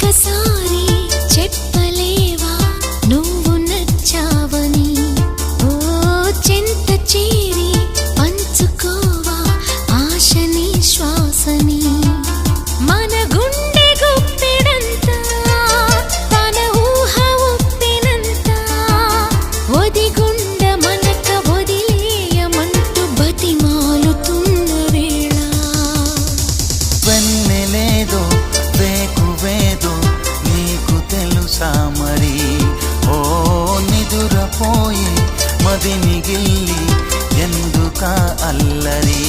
ఒక్కసారి చెప్పలేవా నువ్వు నచ్చావని? ఓ చెంత చేరి పంచుకోవా ఆశని శ్వాసని? మన గుండె గుప్పెడంతా తన ఊహ ఉప్పినంత ఒదిగుండ మనక వదిలేయమంటూ బతిమాలుతున్న వేళ వెన్నెలేదో వేకువేదో నీకు తెలుసా మరి? ఓ నిదురపోయి మదిని గిల్లి ఎందుకా అల్లరి?